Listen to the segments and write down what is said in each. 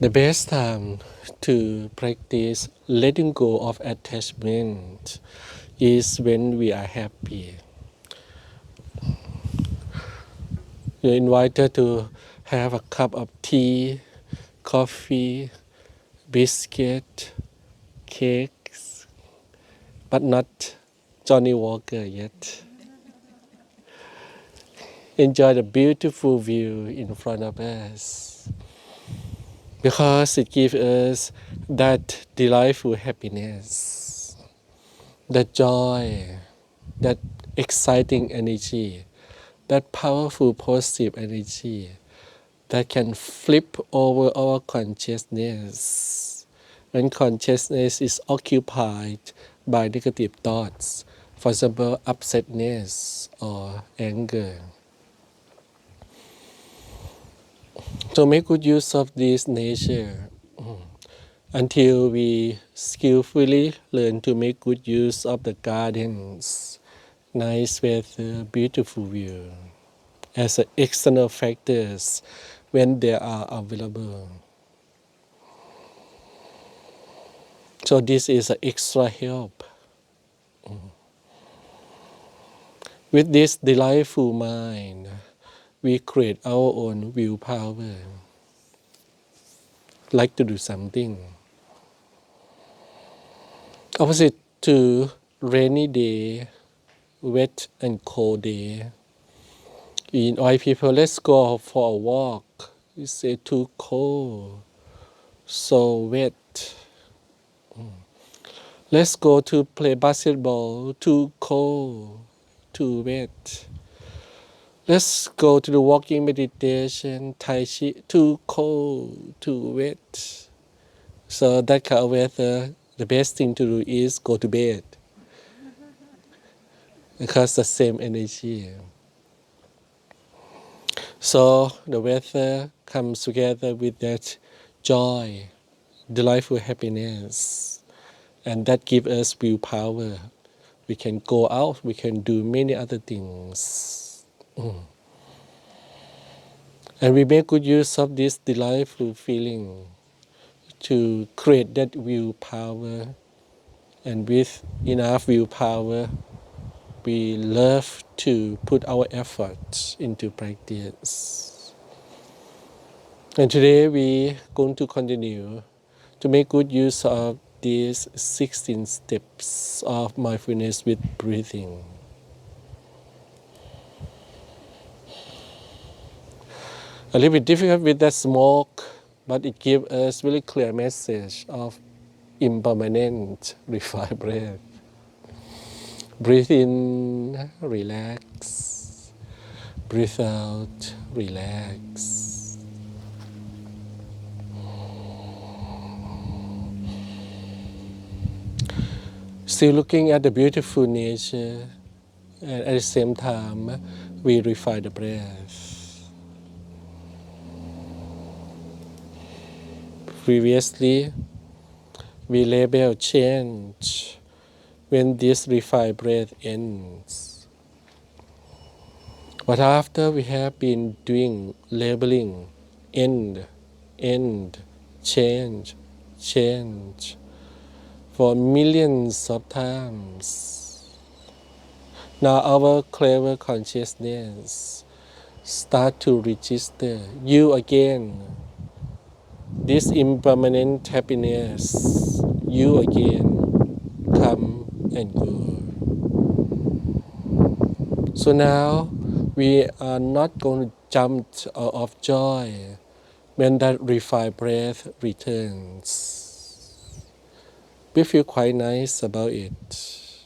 The best time to practice letting go of attachment is when we are happy. You're invited to have a cup of tea, coffee, biscuit, cakes, but not Johnny Walker yet. Enjoy the beautiful view in front of us because it gives us that delightful happiness, that joy, that exciting energy, that powerful positive energy that can flip over our consciousness when consciousness is occupied by negative thoughts, for example, upsetness or anger. So make good use of this nature until we skillfully learn to make good use of the gardens, nice weather, beautiful view, as external factors when they are available. So this is an extra help. With this delightful mind, we create our own willpower, like to do something. Opposite to rainy day, wet and cold day, we invite people, let's go for a walk. We say too cold, so wet. Let's go to play basketball, too cold, too wet. Let's go to the walking meditation, Tai Chi, too cold, too wet. So that kind of weather, the best thing to do is go to bed. Because the same energy. So the weather comes together with that joy, delightful happiness. And that gives us willpower. We can go out, we can do many other things. And we make good use of this delightful feeling to create that willpower. And with enough willpower, we love to put our efforts into practice. And today we going to continue to make good use of these 16 steps of mindfulness with breathing. A little bit difficult with that smoke, but it gives us really clear message of impermanent, refined breath. Breathe in, relax. Breathe out, relax. Still looking at the beautiful nature, and at the same time, we refine the breath. Previously, we label change when this refined breath ends. But after we have been doing labeling, end, change, for millions of times, now our clever consciousness start to register you again. This impermanent happiness, you again, come and go. So now we are not going to jump out of joy when that refined breath returns. We feel quite nice about it,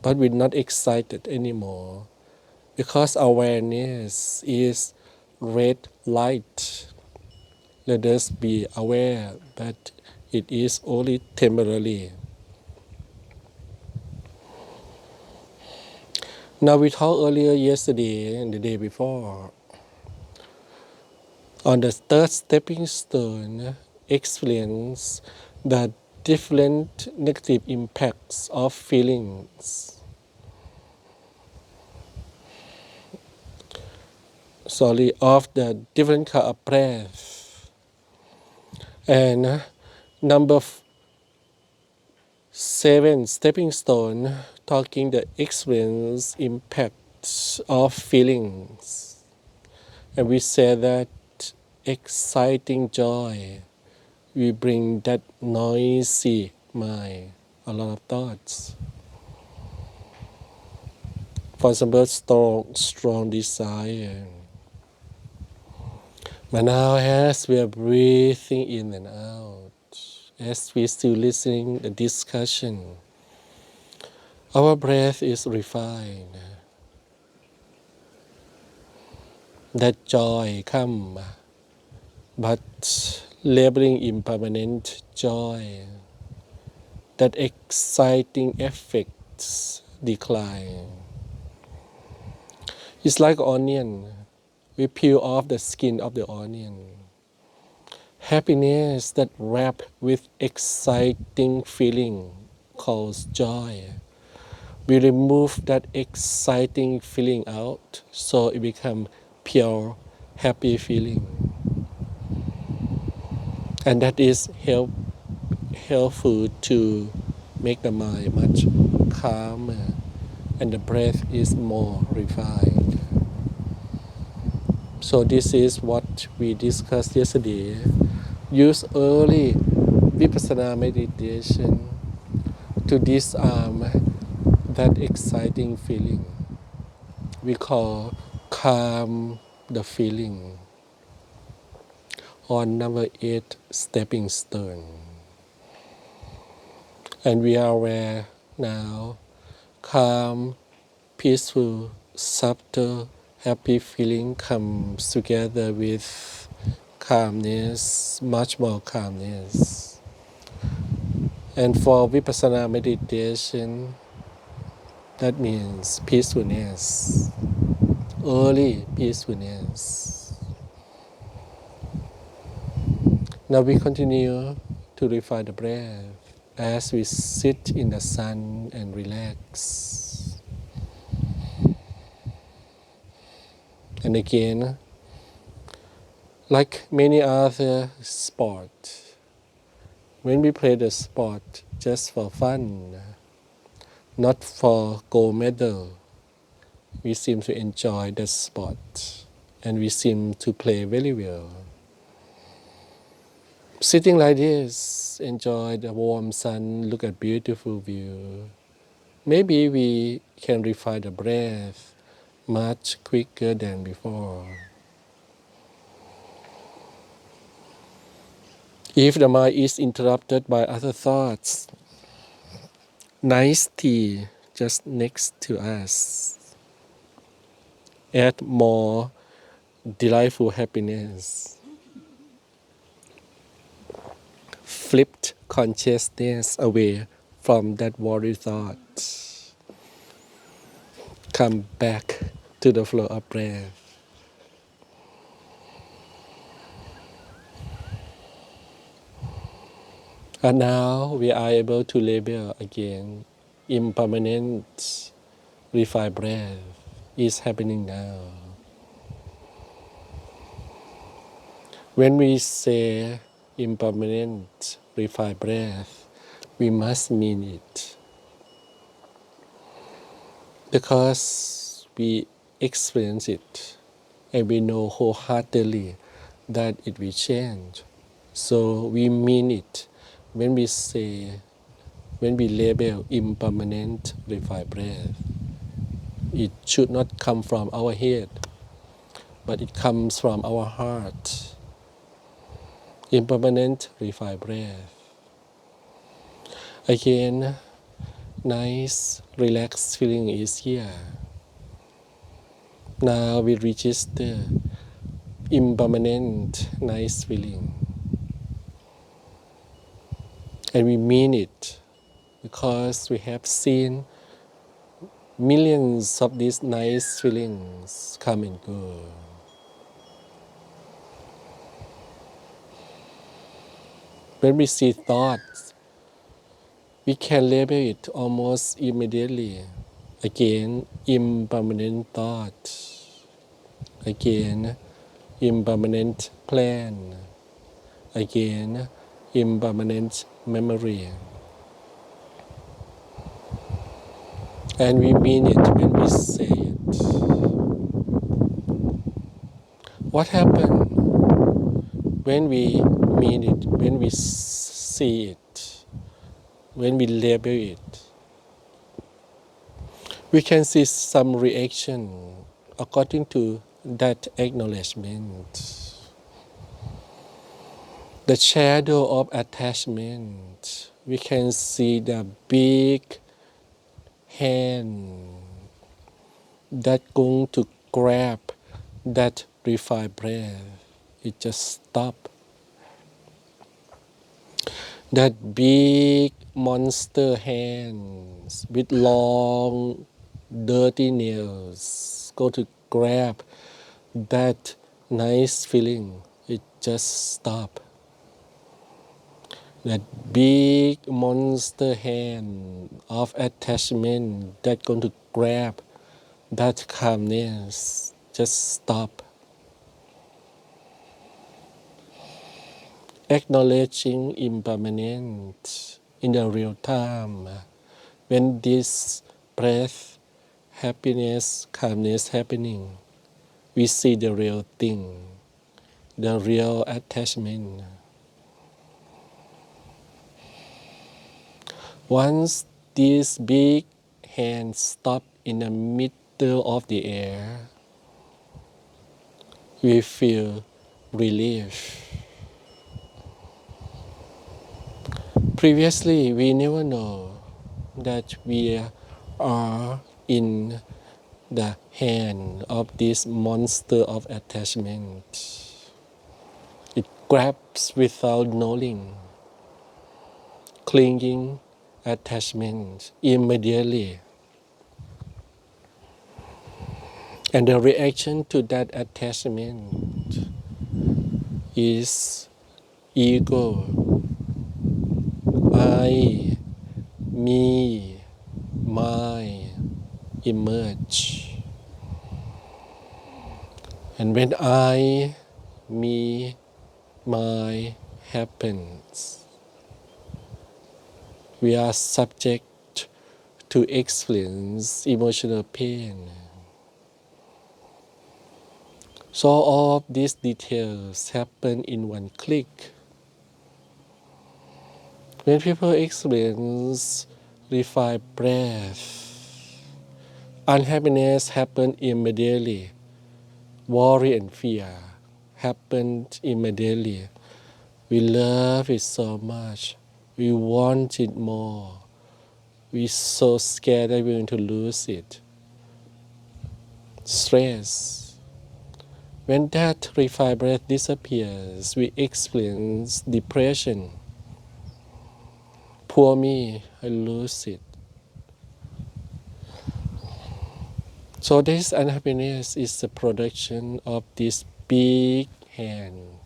but we're not excited anymore because awareness is red light. Let us be aware that it is only temporarily. Now we talked earlier yesterday and the day before on the third stepping stone explains the different negative impacts of feelings. Of the different kind of breath. And number 7, stepping stone, talking the experience impact of feelings. And we say that exciting joy, we bring that noisy mind, a lot of thoughts. For example, strong desire. But now as we are breathing in and out, as we still listening the discussion, our breath is refined. That joy come, but labeling impermanent joy, that exciting effects decline. It's like onion. We peel off the skin of the onion. Happiness that wrapped with exciting feeling calls joy. We remove that exciting feeling out so it becomes pure happy feeling. And that is helpful to make the mind much calmer and the breath is more refined. So this is what we discussed yesterday. Use early vipassana meditation to disarm that exciting feeling. We call calm the feeling on number 8, stepping stone. And we are aware now, calm, peaceful, subtle, happy feeling comes together with calmness, much more calmness. And for vipassana meditation, that means peacefulness, early peacefulness. Now we continue to refine the breath as we sit in the sun and relax. And again, like many other sports, when we play the sport just for fun, not for gold medal, we seem to enjoy the sport and we seem to play very well. Sitting like this, enjoy the warm sun, look at beautiful view. Maybe we can refine the breath much quicker than before. If the mind is interrupted by other thoughts, nice tea just next to us. Add more delightful happiness. Flipped consciousness away from that worry thought. Come back to the flow of breath. And now we are able to label again impermanent refined breath is happening now. When we say impermanent refined breath, we must mean it. Because we experience it and we know wholeheartedly that it will change. So we mean it when we say, when we label impermanent refined breath. It should not come from our head, but it comes from our heart. Impermanent refined breath. Again, nice, relaxed feeling is here. Now we register impermanent, nice feeling. And we mean it because we have seen millions of these nice feelings come and go. When we see thoughts, we can label it almost immediately. Again, impermanent thought. Again, impermanent plan. again, impermanent memory. And we mean it when we say it. What happened when we mean it, when we see it, when we label it? We can see some reaction according to that acknowledgement. The shadow of attachment. We can see the big hand that going to grab that refined breath. It just stop. That big monster hands with long dirty nails go to grab that nice feeling. It just stop. That big monster hand of attachment that going to grab that calmness just stop. Acknowledging impermanence in the real time. When this breath, happiness, calmness happening, we see the real thing, the real attachment. Once this big hand stop in the middle of the air, we feel relief. Previously, we never know that we are in the hand of this monster of attachment. It grabs without knowing, clinging attachment immediately. And the reaction to that attachment is ego, I, me, my, emerge. And when I, me, my happens, we are subject to experience emotional pain. So all of these details happen in one click. When people experience refined breath, unhappiness happens immediately. Worry and fear happen immediately. We love it so much. We want it more. We're so scared that we're going to lose it. Stress. When that refined breath disappears, we experience depression. Poor me, I lose it. So this unhappiness is the production of this big hand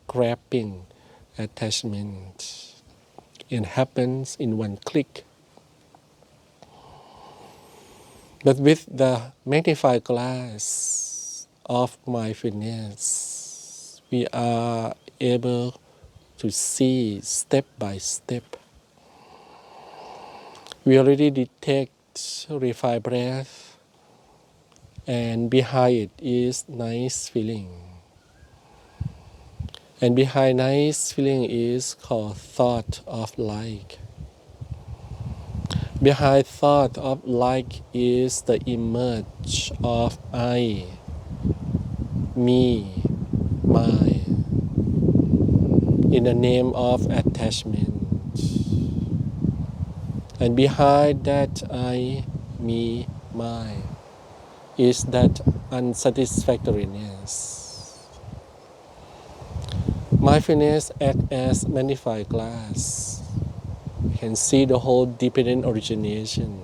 grabbing attachment. It happens in one click. But with the magnified glass of mindfulness, we are able to see step by step. We already detect refined breath, and behind it is nice feeling. And behind nice feeling is called thought of like. Behind thought of like is the image of I, me, my, in the name of attachment. And behind that I, me, my, is that unsatisfactoriness. Mindfulness acts as magnified glass. You can see the whole dependent origination,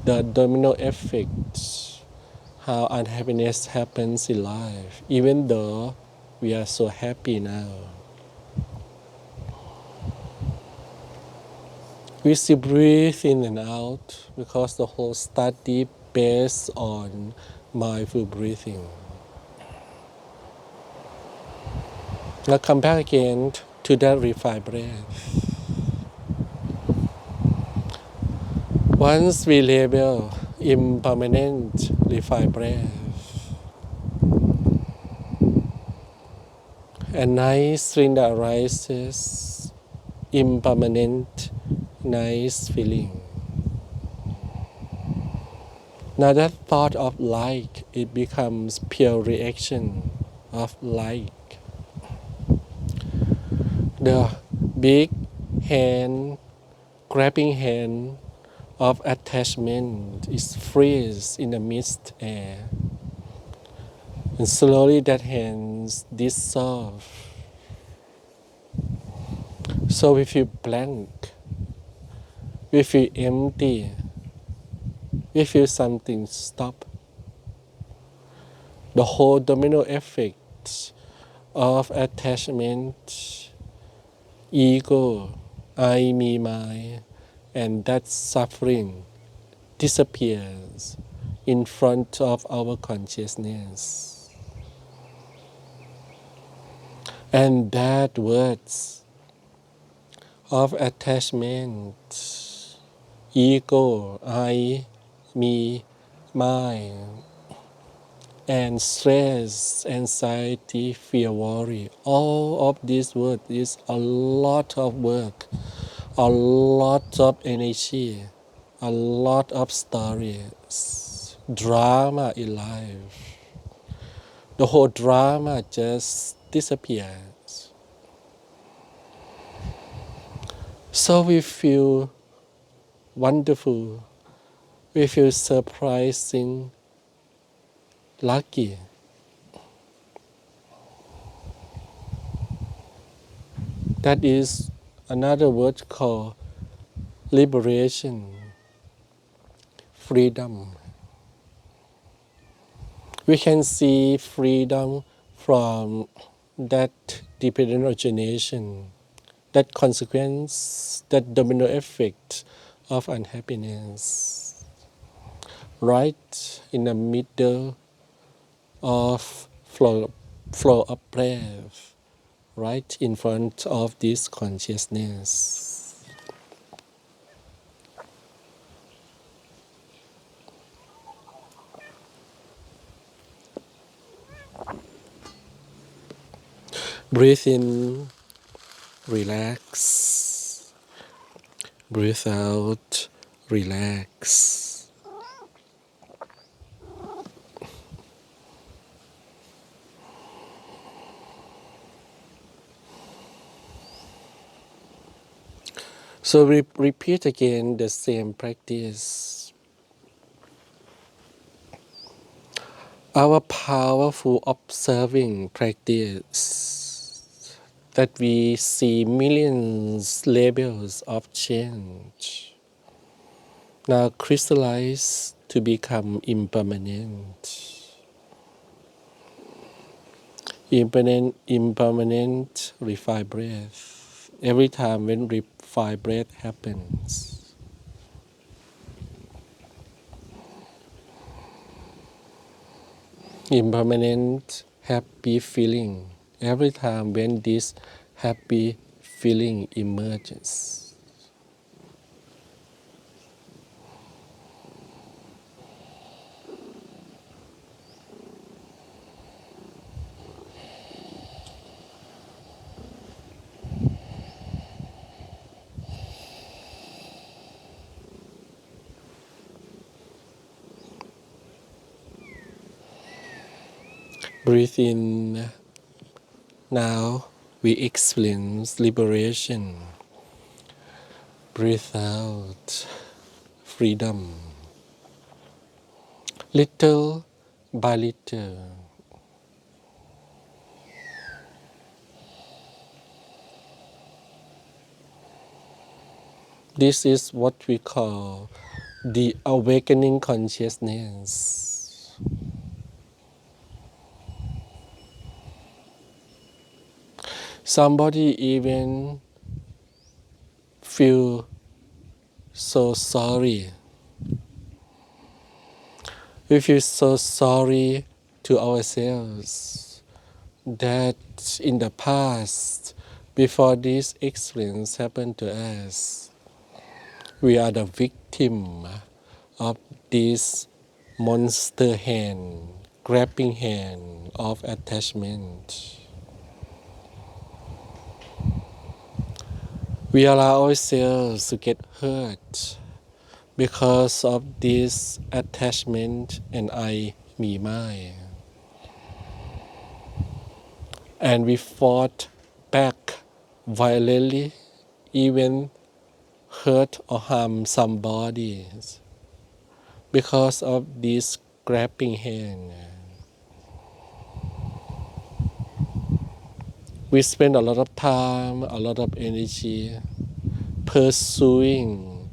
the domino effect, how unhappiness happens in life, even though we are so happy now. We still breathe in and out because the whole study based on mindful breathing. Now come back again to that refined breath. Once we label impermanent refined breath, a nice feeling that arises, impermanent, nice feeling. Now that thought of like, it becomes pure reaction of like. The big hand, grabbing hand of attachment is freeze in the mist air. And slowly that hand dissolve. So we feel blank, we feel empty, we feel something stop. The whole domino effect of attachment, ego, I, me, my, and that suffering disappears in front of our consciousness. And that words of attachment, ego, I, me, mine, and stress, anxiety, fear, worry, all of these words is a lot of work, a lot of energy, a lot of stories, drama in life. The whole drama just disappears. So we feel wonderful, we feel surprising, lucky. That is another word called liberation, freedom. We can see freedom from that dependent origination, that consequence, that domino effect of unhappiness, right in the middle of flow of breath, right in front of this consciousness. Breathe in, relax. Breathe out, relax. So we repeat again the same practice. Our powerful observing practice that we see millions labels of change now crystallize to become impermanent. Impermanent refined breath. Every time when refined breath happens, impermanent happy feeling. Every time when this happy feeling emerges. Breathe in. Now we experience liberation. Breathe out, freedom. Little by little. This is what we call the awakening consciousness. Somebody even feel so sorry. We feel so sorry to ourselves that in the past, before this experience happened to us, we are the victim of this monster hand, grabbing hand of attachment. We allow ourselves to get hurt because of this attachment and I, me, my. And we fought back violently, even hurt or harm somebody because of this grabbing hand. We spend a lot of time, a lot of energy pursuing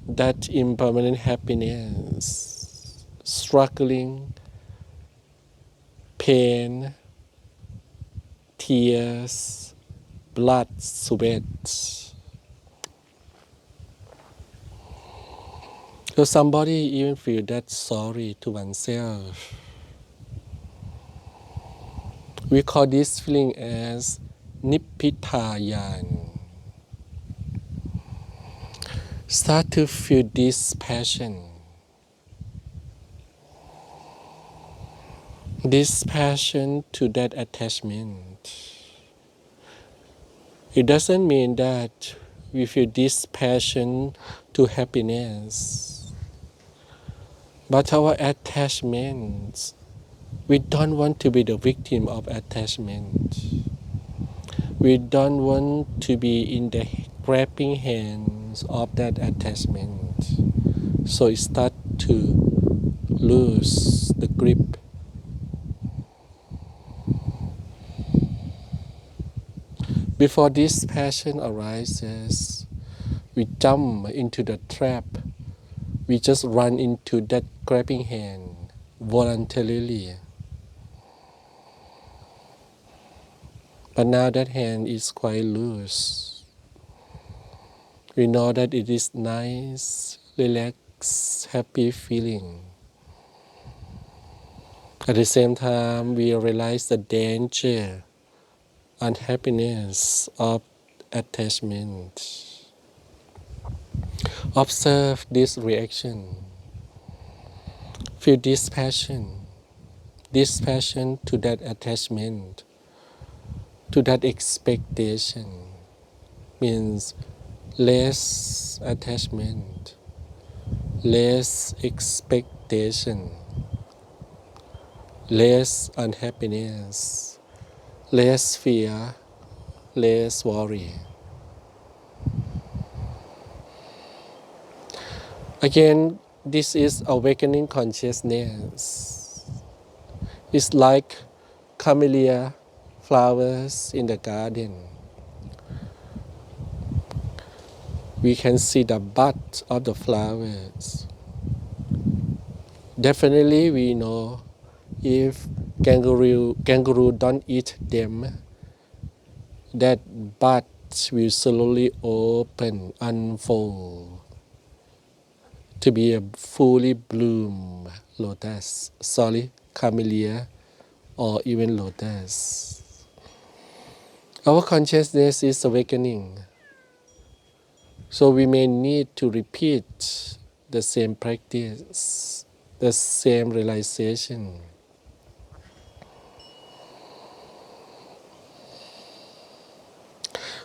that impermanent happiness, struggling, pain, tears, blood, sweat. So somebody even feel that sorry to oneself. We call this feeling as nippitayan. Start to feel this passion. This passion to that attachment. It doesn't mean that we feel this passion to happiness. But our attachments, we don't want to be the victim of attachment. We don't want to be in the grabbing hands of that attachment. So it starts to lose the grip. Before this passion arises, we jump into the trap. We just run into that grabbing hand voluntarily. But now that hand is quite loose. We know that it is nice, relaxed, happy feeling. At the same time, we realize the danger, unhappiness of attachment. Observe this reaction. Feel this passion to that attachment, to that expectation, means less attachment, less expectation, less unhappiness, less fear, less worry. Again, this is awakening consciousness. It's like camellia flowers in the garden. We can see the bud of the flowers. Definitely we know if kangaroo don't eat them, that bud will slowly open, unfold to be a fully bloom lotus, camellia, or even lotus. Our consciousness is awakening. So we may need to repeat the same practice, the same realization.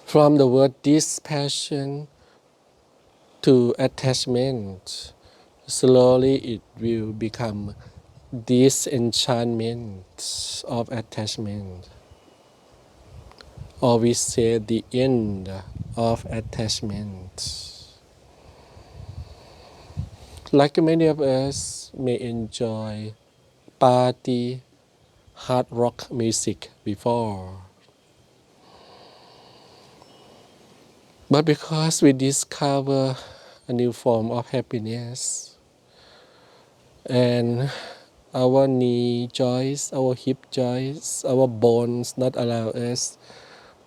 From the word dispassion to attachment, slowly it will become disenchantment of attachment. Or we say the end of attachment. Like many of us may enjoy party, hard rock music before. But because we discover a new form of happiness and our knee joints, our hip joints, our bones not allow us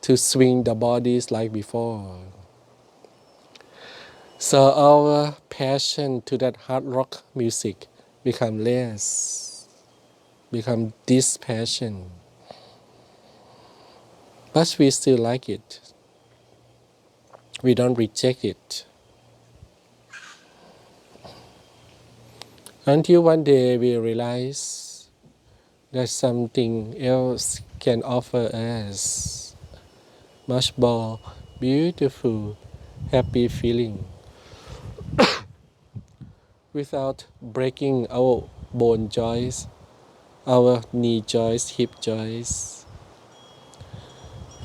to swing the bodies like before. So our passion to that hard rock music become less, become dispassion. but we still like it. We don't reject it. Until one day we realize that something else can offer us much more beautiful, happy feeling without breaking our bone joints, our knee joints, hip joints.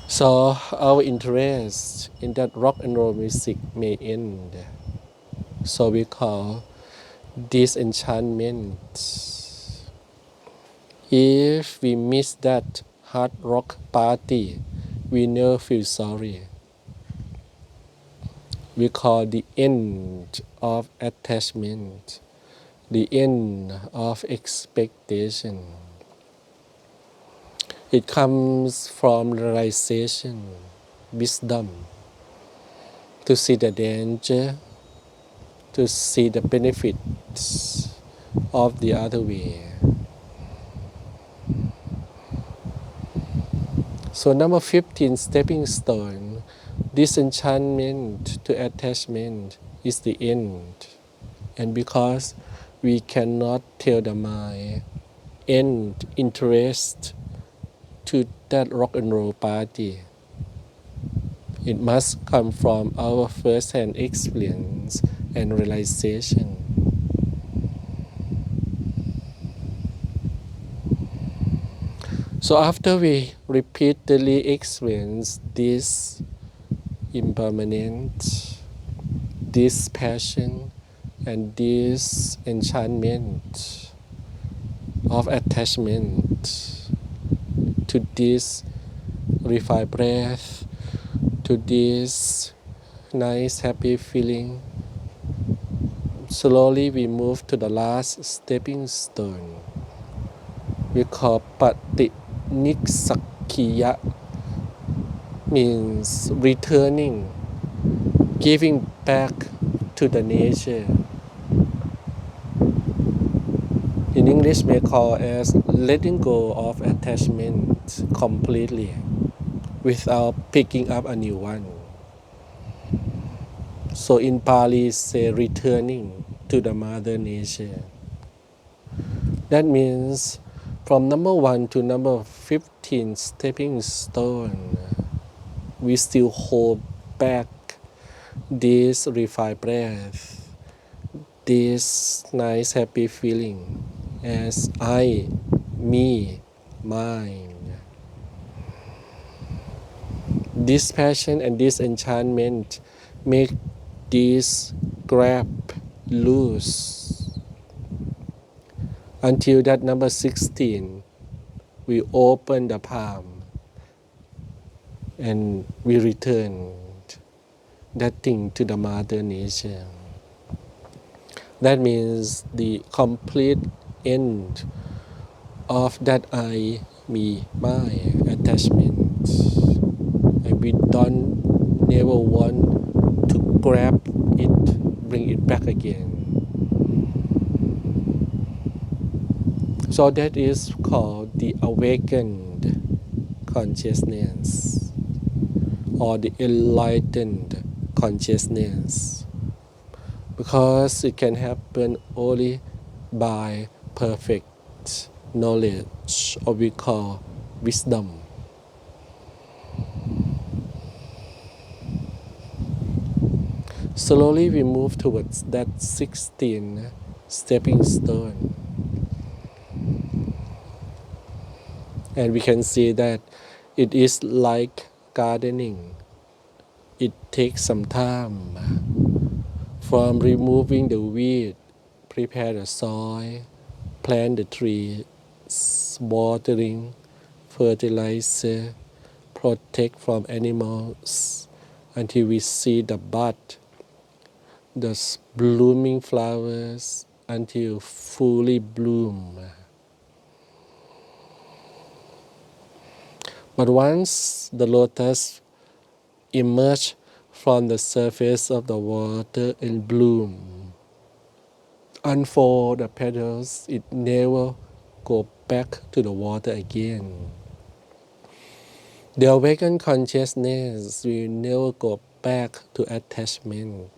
So our interest in that rock and roll music may end. So we call disenchantment. If we miss that hard rock party, we never feel sorry. We call the end of attachment, the end of expectation. It comes from realization, wisdom, to see the danger, to see the benefits of the other way. So number 15, stepping stone, disenchantment to attachment is the end. And because we cannot tell the mind, end interest to that rock and roll party, it must come from our first-hand experience and realization. So after we repeatedly experience this impermanence, this passion, and this enchantment of attachment to this refined breath, to this nice happy feeling, slowly we move to the last stepping stone. We call Patiniksakkhiya, means returning, giving back to the nature. In English, we call as letting go of attachment completely without picking up a new one. So in Pali, say returning to the mother nature. That means from number 1 to number 15 stepping stone, we still hold back this refined breath, this nice happy feeling as I, me, mine. This passion and this enchantment make this grab loose until that number 16 we open the palm and we return that thing to the mother nature. That means the complete end of that I, me, my attachment. And we don't never want to grab it, bring it back again. So that is called the awakened consciousness or the enlightened consciousness, because it can happen only by perfect knowledge, or we call wisdom. Slowly we move towards that 16 stepping stone, and we can see that it is like gardening. It takes some time from removing the weed, prepare the soil, plant the trees, watering, fertilizer, protect from animals until we see the bud, the blooming flowers until fully bloom. But once the lotus emerge from the surface of the water and bloom, unfold the petals, it never go back to the water again. The awakened consciousness will never go back to attachment.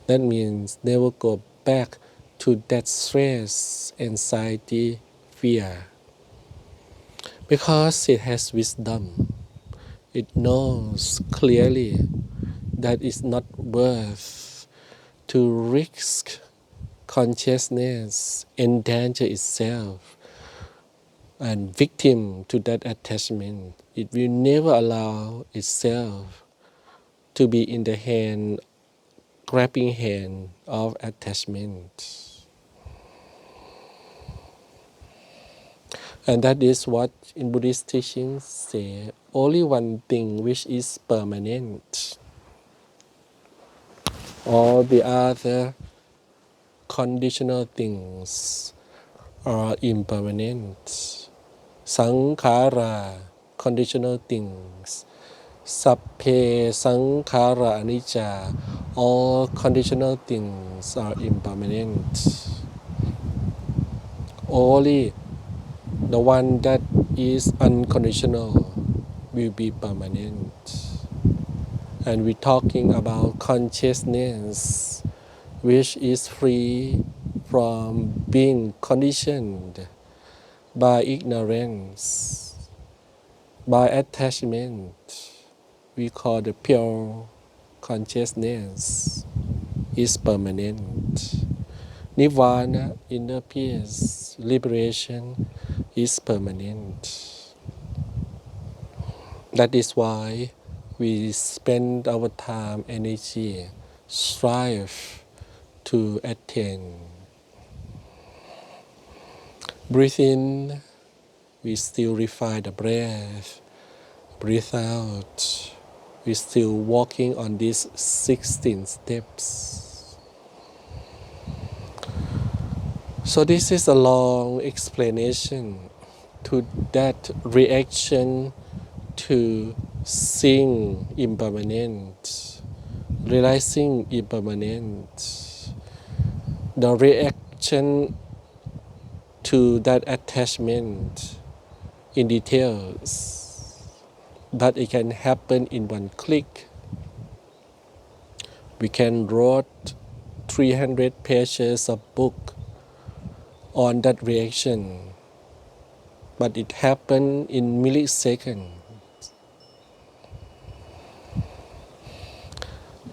That means never go back to that stress, anxiety, fear. Because it has wisdom. It knows clearly that it's not worth to risk consciousness, endanger itself, and victim to that attachment. It will never allow itself to be in the grabbing hand of attachment. And that is what in Buddhist teachings say, only one thing which is permanent. All the other conditional things are impermanent. Sankhara, conditional things. Sapphe sankhara anicca, all conditional things are impermanent. Only the one that is unconditional will be permanent. And we're talking about consciousness, which is free from being conditioned by ignorance, by attachment. We call the pure consciousness is permanent. Nirvana, inner peace, liberation is permanent. That is why we spend our time, energy, strive to attain. Breathe in, we still refine the breath. Breathe out, we still walking on these 16 steps. So this is a long explanation to that reaction to seeing impermanent, realizing impermanent, the reaction to that attachment in details, that it can happen in one click. We can write 300 pages of book on that reaction, but it happened in milliseconds.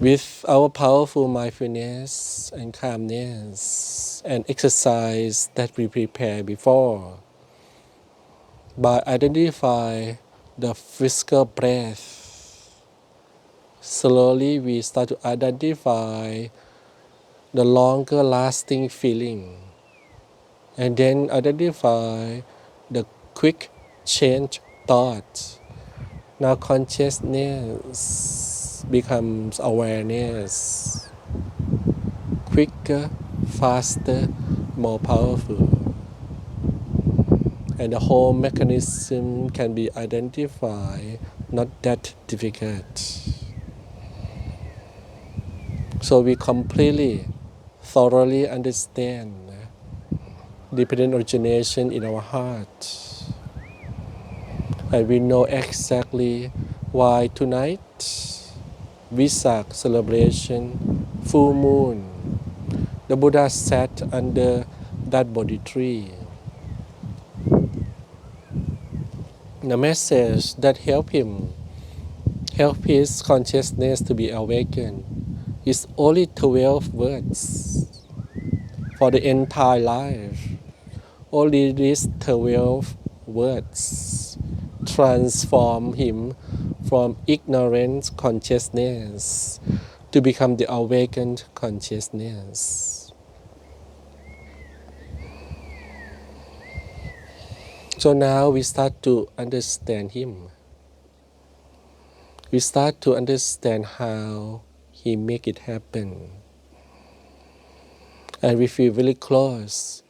With our powerful mindfulness and calmness and exercise that we prepare before, by identify the physical breath, slowly we start to identify the longer lasting feeling, and then identify the quick change thought. Now consciousness becomes awareness, quicker, faster, more powerful. And the whole mechanism can be identified, not that difficult. So we completely, thoroughly understand dependent origination in our heart. And we know exactly why tonight, Vesak celebration, full moon, the Buddha sat under that Bodhi tree. The message that helped his consciousness to be awakened, is only 12 words for the entire life. Only these 12 words transform him from ignorant consciousness to become the awakened consciousness. So now we start to understand him. We start to understand how he make it happen. And we feel really close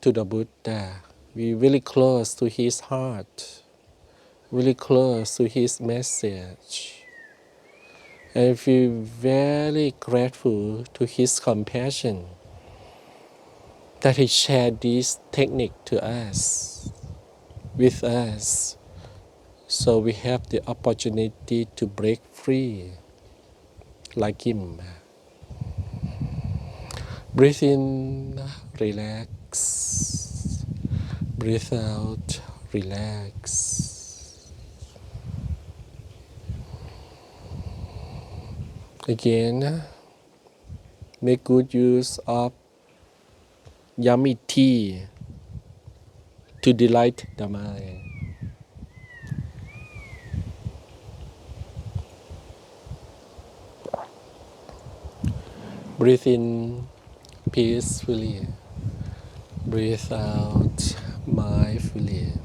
to the Buddha. We really close to his heart, really close to his message. And feel very grateful to his compassion that he shared this technique to us, with us, So we have the opportunity to break free like him. Breathe in, relax. Breathe out, relax. Again, make good use of yummy tea to delight the mind. Breathe in peacefully. Breathe out mindfully.